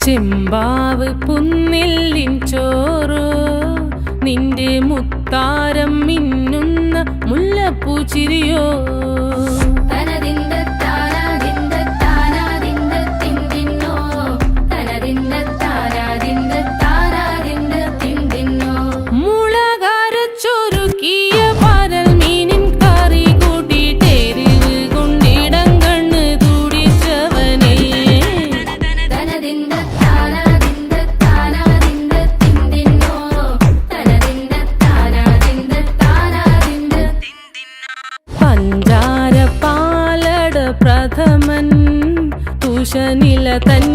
ചെമ്പാവ് പുന്നെല്ലിൻ ചോറോ നിന്റെ മുത്താരം മിന്നുന്ന മുല്ലപ്പൂച്ചിരിയോ പഞ്ചാര പാലട പ്രഥമൻ തുഷനില തൻ